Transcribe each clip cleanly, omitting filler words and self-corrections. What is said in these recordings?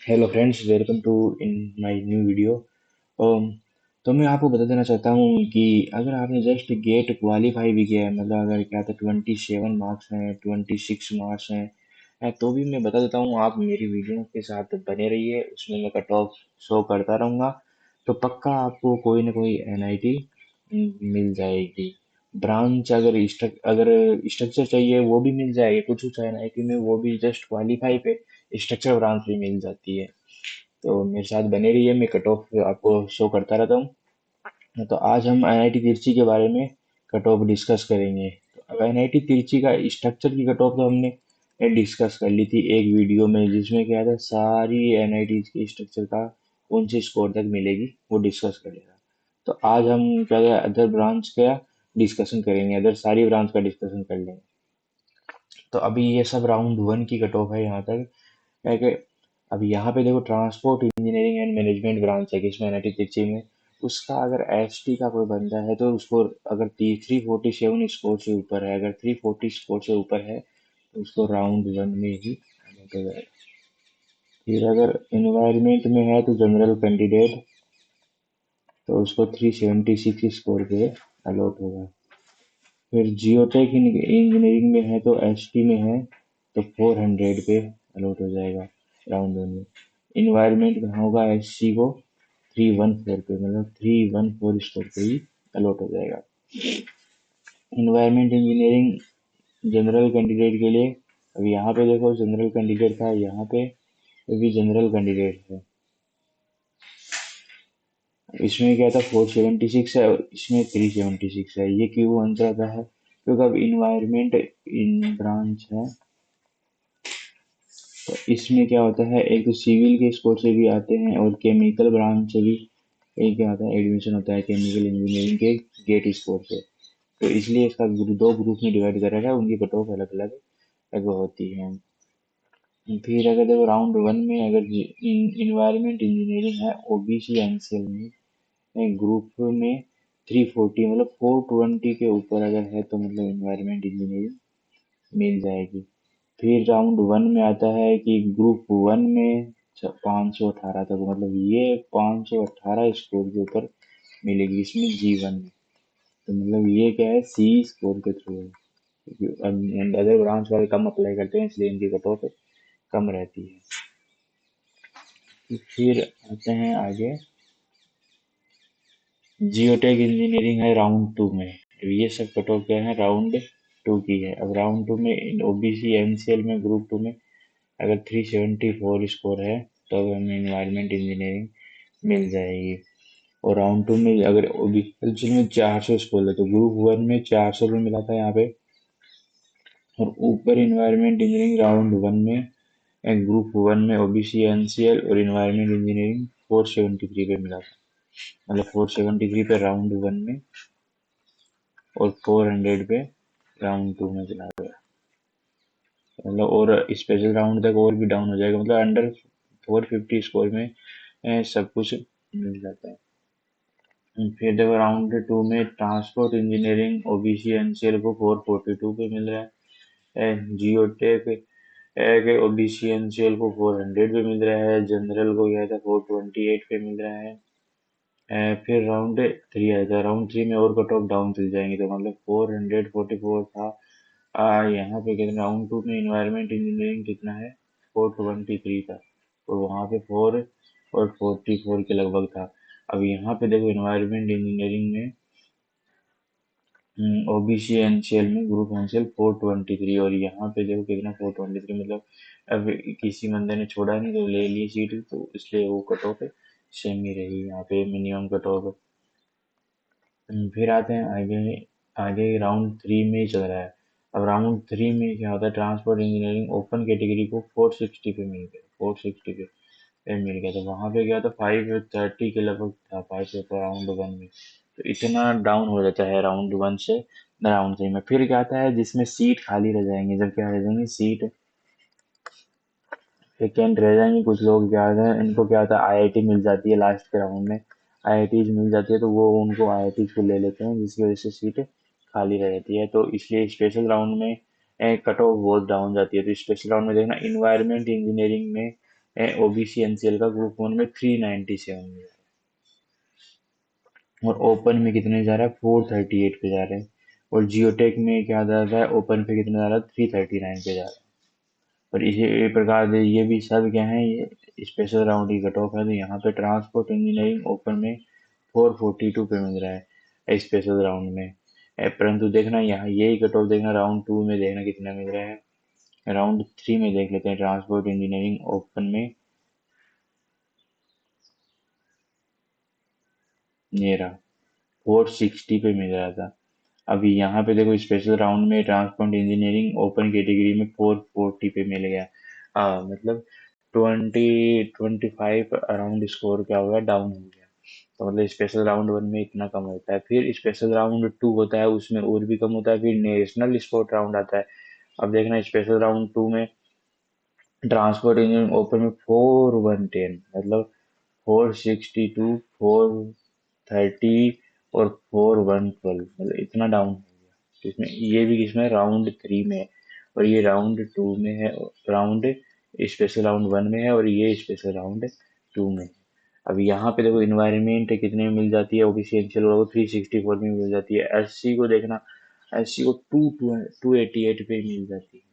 Hello friends, welcome to in my new video. तो मैं आपको बता देना चाहता हूँ कि अगर आपने जस्ट गेट क्वालिफाई भी किया है, मतलब अगर क्या था 27 मार्क्स हैं, 26 मार्क्स हैं, तो भी मैं बता देता हूँ, आप मेरी वीडियो के साथ बने रहिए, उसमें मैं कट ऑफ शो करता रहूँगा। तो पक्का आपको कोई ना कोई एनआईटी मिल जाएगी। ब्रांच अगर स्ट्रक्चर चाहिए वो भी मिल जाएगी, कुछ कुछ एनआईटी में वो भी जस्ट क्वालिफाई पे स्ट्रक्चर ब्रांच भी मिल जाती है। तो मेरे साथ बने रहिए, मैं कट ऑफ आपको शो करता रहता हूँ। तो आज हम आईआईटी तिरछी के बारे में कट ऑफ डिस्कस करेंगे। तो अब आईआईटी तिरछी का स्ट्रक्चर की कट ऑफ तो हमने डिस्कस कर ली थी एक वीडियो में, जिसमें क्या था सारी एनआईटी के स्ट्रक्चर का कौन से स्कोर तक मिलेगी वो डिस्कस करेगा। तो आज हम क्या है अदर ब्रांच का डिस्कशन करेंगे, अदर सारी ब्रांच का डिस्कशन कर लेंगे। तो अभी ये सब राउंड वन की कट ऑफ है यहाँ तक है कि अब यहाँ पे देखो transport engineering and management branch है कि इसमें एनआईटी तिरछी में उसका अगर एसटी का कोई बंदा है तो उसको अगर 347 स्कोर से ऊपर है, अगर 340 स्कोर से ऊपर है तो उसको राउंड वन में ही अलॉट हो जाएगा। फिर अगर इन्वायरमेंट में है तो जनरल कैंडिडेट, तो उसको 376 स्कोर पे अलॉट होगा। फिर जियोटेक इंजीनियरिंग में है तो एसटी में है तो 400 पे अलॉट हो जाएगा राउंड वन में। इन्वायरमेंट में होगा एससी को 314 पे, मतलब 314 स्कोर पे ही अलॉट हो जाएगा। इन्वायरमेंट इंजीनियरिंग जनरल कैंडिडेट के लिए, अब यहाँ पे देखो जनरल कैंडिडेट था, यहाँ पे भी जनरल कैंडिडेट है। इसमें क्या था 476 है और इसमें 376 है। ये क्यों बन जाता है? क्योंकि अब इन्वायरमेंट इन ब्रांच है, तो इसमें क्या होता है, एक तो सिविल के स्कोर से भी आते हैं और केमिकल ब्रांच से भी एक क्या आता है एडमिशन होता है केमिकल इंजीनियरिंग के गेट स्कोर से। तो इसलिए इसका दो ग्रुप में डिवाइड करा है, उनकी कट ऑफ अलग अलग अलग होती है। फिर अगर देखो राउंड वन में अगर इन्वायरमेंट इंजीनियरिंग है ओबीसी एनसीएल में ग्रुप में 340 मतलब 420 के ऊपर अगर है तो मतलब इन्वायरमेंट इंजीनियरिंग मिल जाएगी। फिर राउंड वन में आता है कि ग्रुप वन में 518 तक, मतलब ये 518 स्कोर के ऊपर मिलेगी इसमें जी वन में। तो मतलब ये क्या है सी स्कोर के थ्रू है, अदर ब्रांच वाले कम अप्लाई करते हैं इसलिए इनकी कट ऑफ कम रहती है। फिर आते हैं आगे, जियोटेक इंजीनियरिंग है राउंड टू में। ये सब कट ऑफ क्या है राउंड टू की है। अब राउंड टू में ओबीसी एनसीएल में ग्रुप टू में अगर 374 स्कोर है तो हमें इन्वायरमेंट इंजीनियरिंग मिल जाएगी। और राउंड टू में अगर ओबीसी में 400 स्कोर है तो ग्रुप वन में 400 भी मिला था यहाँ पे। और ऊपर इन्वायरमेंट इंजीनियरिंग राउंड वन में ग्रुप वन में ओबीसी एनसीएल और इन्वायरमेंट इंजीनियरिंग 473 पे मिला था, मतलब 473 पे राउंड वन में और 400 पे राउंड टू में चला गया। मतलब और स्पेशल राउंड तक और भी डाउन हो जाएगा, मतलब अंडर 450 स्कोर में सब कुछ मिल जाता है। फिर देखो राउंड टू में ट्रांसपोर्ट इंजीनियरिंग ओबीसी एनसीएल को 442 पे मिल रहा है, जियो टेक के ओबीसी एनसीएल को 400 पे मिल रहा है, जनरल को गया था 428 पे मिल रहा है। फिर राउंड थ्री आया था, राउंड थ्री में और कट ऑफ डाउन चल जाएंगे तो मतलब 444 था। यहाँ पे कितना राउंड टू में इन्वायरमेंट इंजीनियरिंग कितना है 423 था, और वहाँ पे 4 और 44 के लगभग था। अब यहाँ पे देखो इन्वायरमेंट इंजीनियरिंग में ओबीसी एनसीएल में ग्रुप एनसीएल 423, और यहाँ पे देखो कितना 423, मतलब अब किसी बंदे ने छोड़ा नहीं तो ले ली सीट, तो इसलिए वो कट ऑफ सेम ही रही यहाँ पे मिनिमम कट ऑफ। फिर आते हैं आगे, आगे राउंड थ्री में ही चल रहा है। अब राउंड थ्री में क्या होता है, ट्रांसपोर्ट इंजीनियरिंग ओपन कैटेगरी को 460 पे मिल गया, 460 पे मिल गया, तो वहाँ पे क्या था 530 के लगभग था 5 पे राउंड वन में। तो इतना डाउन हो जाता है राउंड वन से राउंड थ्री में। फिर क्या आता है जिसमें सीट खाली रह जाएंगे, जब क्या रह जाएंगे सीट वैकेंट रह जाएंगे, कुछ लोग क्या होता है इनको क्या होता है आईआईटी मिल जाती है लास्ट के राउंड में, आईआईटी मिल जाती है तो वो उनको आईआईटी को ले लेते हैं, जिसकी वजह से सीट खाली रह जाती है। तो इसलिए स्पेशल राउंड में कट ऑफ बहुत डाउन जाती है। तो स्पेशल राउंड में देखना इन्वायरमेंट इंजीनियरिंग में ओबीसी एनसीएल का ग्रुप वन में 397 में जा रहा है, और ओपन में कितने जा रहा है, 438 पे जा रहे हैं। और जियोटेक में क्या जा रहा है, ओपन पे कितना जा रहा है, 339 पे जा रहा है। और इसी प्रकार से ये भी सब क्या है, ये स्पेशल राउंड की कट ऑफ है। तो यहाँ पे ट्रांसपोर्ट इंजीनियरिंग ओपन में 442 पे मिल रहा है स्पेशल राउंड में। परंतु देखना यहाँ यही कट ऑफ देखना, राउंड टू में देखना कितना मिल रहा है। राउंड थ्री में देख लेते हैं, ट्रांसपोर्ट इंजीनियरिंग ओपन में ये रहा, 460 पे मिल रहा था। अभी यहाँ पे देखो स्पेशल राउंड में ट्रांसपोर्ट इंजीनियरिंग ओपन कैटेगरी में 440 पे मिल गया। मतलब 25 अराउंड स्कोर क्या हो गया, डाउन हो गया। तो मतलब स्पेशल राउंड वन में इतना कम होता है, फिर स्पेशल राउंड टू होता है, उसमें और भी कम होता है, फिर नेशनल स्पोर्ट राउंड आता है। अब देखना स्पेशल राउंड टू में ट्रांसपोर्ट इंजीनियरिंग ओपन में 4110, मतलब 462, 430 और 4112, मतलब इतना डाउन हो गया। तो इसमें ये भी किसमें, राउंड थ्री में है, और ये राउंड टू में है, राउंड स्पेशल राउंड वन में है, और ये स्पेशल राउंड टू में है। अब यहाँ पे देखो इन्वायरमेंट कितने में मिल जाती है, ओबीसी एनसीएल वालों को 364 में मिल जाती है। एससी को देखना, एससी को 288 पे मिल जाती है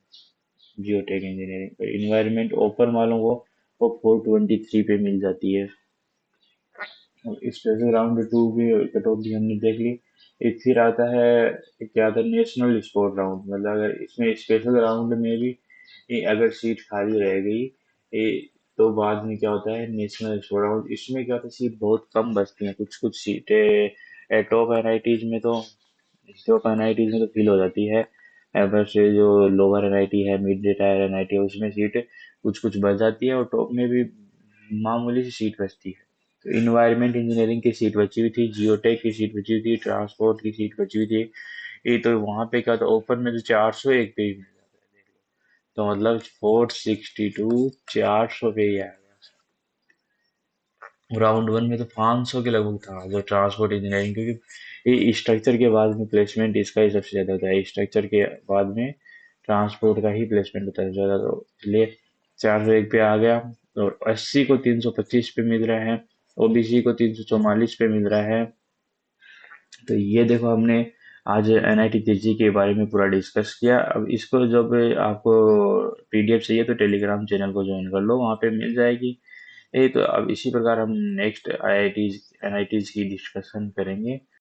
जियोटेक इंजीनियरिंग। इन्वायरमेंट ओपन वालों को वो 423 पे मिल जाती है। और स्पेशल राउंड टू की कट ऑफ भी हमने देख ली। एक फिर आता है, क्या आता है, नेशनल स्पोर्ट राउंड। मतलब अगर इसमें स्पेशल राउंड में भी अगर सीट खाली रह गई, तो बाद में क्या होता है, नेशनल स्पोर्ट राउंड, इसमें क्या होता है, सीट बहुत कम बचती हैं, कुछ कुछ सीटें टॉप एनआईटीज में तो, टॉप एनआईटीज में तो फिल हो जाती है। बस ये जो लोअर एनआईटी है, मिड टायर एनआईटी है, उसमें सीट कुछ कुछ बच जाती है, और टॉप में भी मामूली सी सीट बचती है। तो इन्वायरमेंट इंजीनियरिंग की सीट बची हुई थी, जियोटेक की सीट बची हुई थी, ट्रांसपोर्ट की सीट बची हुई थी। ये तो वहां पे क्या था, ओपन में तो 401 पे ही मिल जाता है, देख लो। तो मतलब 462, 400 पे ही आ गया। राउंड वन में तो 500 के लगभग था जो ट्रांसपोर्ट इंजीनियरिंग, क्योंकि ये स्ट्रक्चर के बाद में प्लेसमेंट इसका ही सबसे ज्यादा होता है, स्ट्रक्चर के बाद में ट्रांसपोर्ट का ही प्लेसमेंट होता है ज्यादा। तो इसलिए 401 पे आ गया। और 80 को 325 पे मिल रहा है, ओबीसी को 344 पे मिल रहा है। तो ये देखो हमने आज एनआईटी तिरची के बारे में पूरा डिस्कस किया। अब इसको जब आपको पीडीएफ चाहिए तो टेलीग्राम चैनल को ज्वाइन कर लो, वहाँ पे मिल जाएगी। ये तो अब इसी प्रकार हम नेक्स्ट आईआईटीज एनआईटीज की डिस्कशन करेंगे।